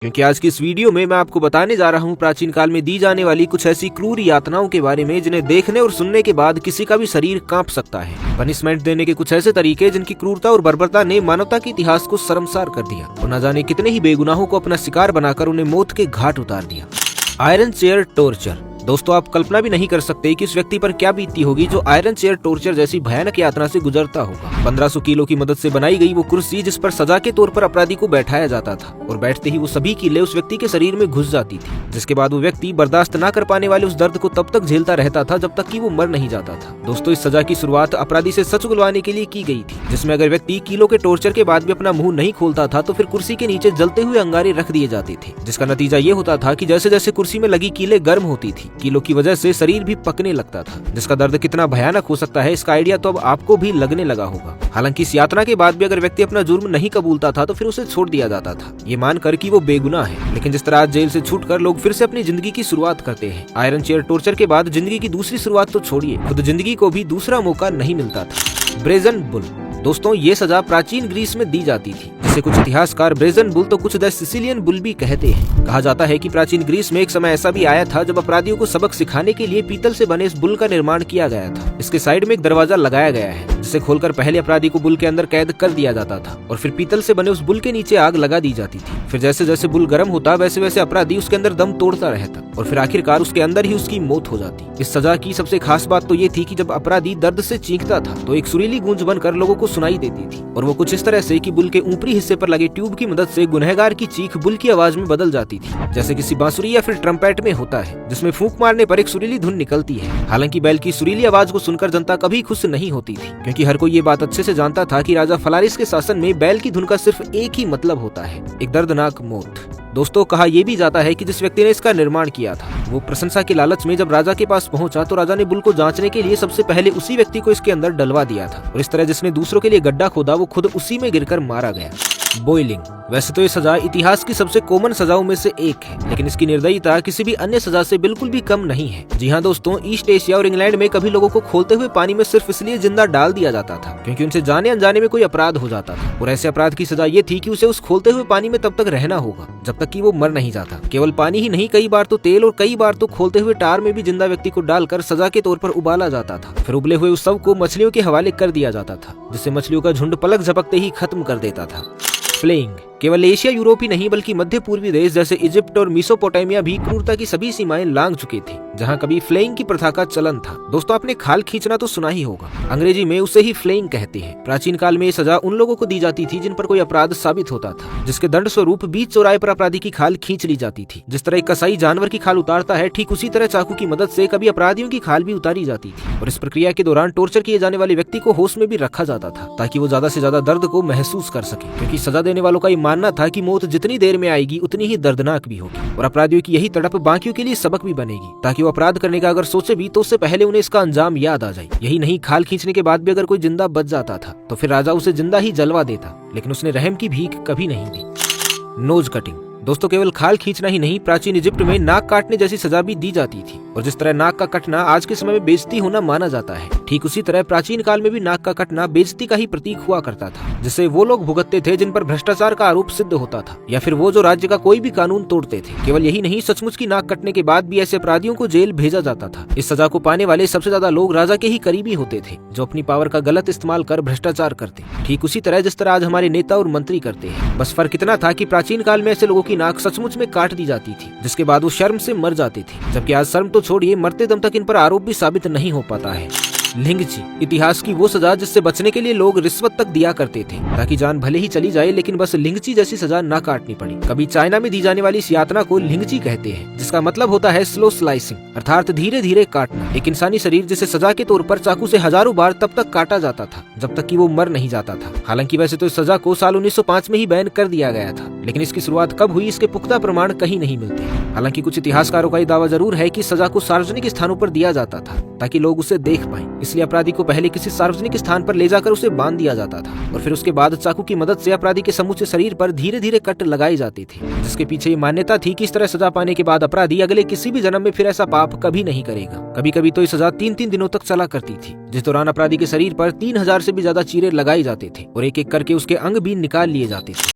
क्योंकि आज की इस वीडियो में मैं आपको बताने जा रहा हूँ प्राचीन काल में दी जाने वाली कुछ ऐसी क्रूर यातनाओं के बारे में जिन्हें देखने और सुनने के बाद किसी का भी शरीर कांप सकता है। पनिशमेंट देने के कुछ ऐसे तरीके जिनकी क्रूरता और बर्बरता ने मानवता के इतिहास को शर्मसार कर दिया और न जाने कितने ही बेगुनाहों को अपना शिकार बनाकर उन्हें मौत के घाट उतार दिया। Iron chair torture. दोस्तों, आप कल्पना भी नहीं कर सकते कि उस व्यक्ति पर क्या बीतती होगी जो आयरन चेयर टॉर्चर जैसी भयानक यातना से गुजरता होगा। 1500 किलो की मदद से बनाई गई वो कुर्सी जिस पर सजा के तौर पर अपराधी को बैठाया जाता था और बैठते ही वो सभी कीलें उस व्यक्ति के शरीर में घुस जाती थी, जिसके बाद वो व्यक्ति बर्दाश्त न कर पाने वाले उस दर्द को तब तक झेलता रहता था जब तक कि वो मर नहीं जाता था। दोस्तों, इस सजा की शुरुआत अपराधी से सच उगलवाने के लिए की गई थी, जिसमें अगर व्यक्ति किलो के टॉर्चर के बाद भी अपना मुंह नहीं खोलता था तो फिर कुर्सी के नीचे जलते हुए अंगारे रख दिए जाते थे, जिसका नतीजा ये होता था कि जैसे जैसे कुर्सी में लगी कीलें गर्म होती थी, कीलों की वजह से शरीर भी पकने लगता था, जिसका दर्द कितना भयानक हो सकता है इसका आइडिया तो अब आपको भी लगने लगा होगा। हालांकि इस यातना के बाद भी अगर व्यक्ति अपना जुर्म नहीं कबूलता था तो फिर उसे छोड़ दिया जाता था, ये मानकर कि वो बेगुनाह है। लेकिन जिस तरह आज जेल से छूटकर लोग फिर से अपनी जिंदगी की शुरुआत करते हैं, आयरन चेयर टॉर्चर के बाद जिंदगी की दूसरी शुरुआत तो छोड़िए, खुद जिंदगी को भी दूसरा मौका नहीं मिलता था। Brazen bull. दोस्तों, ये सजा प्राचीन ग्रीस में दी जाती थी, जिसे कुछ इतिहासकार ब्रेजन बुल तो कुछ द सिसिलियन बुल भी कहते हैं। कहा जाता है कि प्राचीन ग्रीस में एक समय ऐसा भी आया था जब अपराधियों को सबक सिखाने के लिए पीतल से बने इस बुल का निर्माण किया गया था। इसके साइड में एक दरवाजा लगाया गया है जिसे खोलकर पहले अपराधी को बुल के अंदर कैद कर दिया जाता था और फिर पीतल से बने उस बुल के नीचे आग लगा दी जाती थी। फिर जैसे जैसे बुल गर्म होता वैसे वैसे अपराधी उसके अंदर दम तोड़ता रहता और फिर आखिरकार उसके अंदर ही उसकी मौत हो जाती। इस सजा की सबसे खास बात तो ये थी कि जब अपराधी दर्द से चीखता था तो एक सुरीली गूंज बनकर लोगों को सुनाई देती थी और वो कुछ इस तरह से कि बुल के ऊपरी हिस्से पर लगे ट्यूब की मदद से गुनहगार की चीख बुल की आवाज में बदल जाती थी, जैसे किसी बांसुरी या फिर ट्रम्पेट में होता है जिसमें फूंक मारने पर एक सुरीली धुन निकलती है। हालांकि बैल की सुरीली आवाज को सुनकर जनता कभी खुश नहीं होती थी, क्योंकि हर कोई ये बात अच्छे से जानता था कि राजा फलारिस के शासन में बैल की धुन का सिर्फ एक ही मतलब होता है, एक दर्दनाक मौत। दोस्तों, कहा यह भी जाता है कि जिस व्यक्ति ने इसका निर्माण किया था वो प्रशंसा के लालच में जब राजा के पास पहुंचा तो राजा ने बुल को जांचने के लिए सबसे पहले उसी व्यक्ति को इसके अंदर डलवा दिया था और इस तरह जिसने दूसरों के लिए गड्ढा खोदा वो खुद उसी में गिरकर मारा गया। बॉइलिंग। वैसे तो ये सजा इतिहास की सबसे कॉमन सजाओं में से एक है, लेकिन इसकी निर्दयता किसी भी अन्य सजा से बिल्कुल भी कम नहीं है। जी हाँ दोस्तों, ईस्ट एशिया और इंग्लैंड में कभी लोगों को खोलते हुए पानी में सिर्फ इसलिए जिंदा डाल दिया जाता था क्योंकि उनसे जाने अनजाने में कोई अपराध हो जाता था और ऐसे अपराध की सजा ये थी कि उसे उस खोलते हुए पानी में तब तक रहना होगा जब तक कि वो मर नहीं जाता। केवल पानी ही नहीं, कई बार तो तेल और कई बार तो खोलते हुए टार में भी जिंदा व्यक्ति को डालकर सजा के तौर पर उबाला जाता था। फिर उबले हुए उस शव को मछलियों के हवाले कर दिया जाता था, जिससे मछलियों का झुंड पलक झपकते ही खत्म कर देता था। फ्लेइंग। केवल एशिया यूरोप ही नहीं बल्कि मध्य पूर्वी देश जैसे इजिप्ट और मेसोपोटामिया भी क्रूरता की सभी सीमाएं लांघ चुके थे, जहां कभी फ्लेइंग की प्रथा का चलन था। दोस्तों, आपने खाल खींचना तो सुना ही होगा, अंग्रेजी में उसे ही फ्लेइंग कहते हैं। प्राचीन काल में ये सजा उन लोगों को दी जाती थी जिन पर कोई अपराध साबित होता था, जिसके दंड स्वरूप बीच चौराहे पर अपराधी की खाल खींच ली जाती थी। जिस तरह एक कसाई जानवर की खाल उतारता है, ठीक उसी तरह चाकू की मदद से कभी अपराधियों की खाल भी उतारी जाती थी और इस प्रक्रिया के दौरान टॉर्चर किए जाने वाले व्यक्ति को होश में भी रखा जाता था ताकि वो ज्यादा से ज्यादा दर्द को महसूस कर सके, क्योंकि सजा देने वालों का ये मानना था कि मौत जितनी देर में आएगी उतनी ही दर्दनाक भी होगी और अपराधियों की यही तड़प बाकियों के लिए सबक भी बनेगी, ताकि वो अपराध करने का अगर सोचे भी तो उससे पहले उन्हें इसका अंजाम याद आ जाए। यही नहीं, खाल खींचने के बाद भी अगर कोई जिंदा बच जाता था तो फिर राजा उसे जिंदा ही जलवा देता, लेकिन उसने रहम की भीख कभी नहीं दी। Knows cutting. दोस्तों, केवल खाल खींचना ही नहीं, प्राचीन इजिप्ट में नाक काटने जैसी सजा भी दी जाती थी और जिस तरह नाक का कटना आज के समय में बेइज्जती होना माना जाता है, ठीक उसी तरह प्राचीन काल में भी नाक का कटना बेइज्जती का ही प्रतीक हुआ करता था, जिसे वो लोग भुगतते थे जिन पर भ्रष्टाचार का आरोप सिद्ध होता था या फिर वो जो राज्य का कोई भी कानून तोड़ते थे। केवल यही नहीं, सचमुच की नाक कटने के बाद भी ऐसे अपराधियों को जेल भेजा जाता था। इस सजा को पाने वाले सबसे ज्यादा लोग राजा के ही करीबी होते थे, जो अपनी पावर का गलत इस्तेमाल कर भ्रष्टाचार करते, ठीक उसी तरह जिस तरह आज हमारे नेता और मंत्री करते हैं। बस फर्क इतना था कि प्राचीन काल में ऐसे लोगों की नाक सचमुच में काट दी जाती थी, जिसके बाद वो शर्म से मर जाते थे, जबकि आज शर्म तो छोड़िए, मरते दम तक इन पर आरोप भी साबित नहीं हो पाता है। लिंगची। इतिहास की वो सजा जिससे बचने के लिए लोग रिश्वत तक दिया करते थे ताकि जान भले ही चली जाए लेकिन बस लिंगची जैसी सजा ना काटनी पड़ी। कभी चाइना में दी जाने वाली इस यातना को लिंगची कहते हैं, जिसका मतलब होता है स्लो स्लाइसिंग, अर्थात धीरे धीरे काटना। एक इंसानी शरीर जिसे सजा के तौर पर चाकू से हजारों बार तब तक काटा जाता था जब तक कि वो मर नहीं जाता था। हालांकि वैसे तो इस सजा को साल 1905 में ही बैन कर दिया गया था, लेकिन इसकी शुरुआत कब हुई इसके पुख्ता प्रमाण कहीं नहीं मिलते। हालांकि कुछ इतिहासकारों का ये दावा जरूर है कि सजा को सार्वजनिक स्थानों पर दिया जाता था ताकि लोग उसे देख पाएं, इसलिए अपराधी को पहले किसी सार्वजनिक स्थान पर ले जाकर उसे बांध दिया जाता था और फिर उसके बाद चाकू की मदद से अपराधी के समूचे शरीर पर धीरे धीरे कट लगाए जाते थे, जिसके पीछे ये मान्यता थी कि इस तरह सजा पाने के बाद अपराधी अगले किसी भी जन्म में फिर ऐसा पाप कभी नहीं करेगा। कभी कभी तो ये सजा 3-3 दिनों तक चला करती थी, जिस दौरान अपराधी के शरीर पर 3000 से भी ज्यादा चीरे लगाए जाते थे और एक एक करके उसके अंग भी निकाल लिए जाते थे।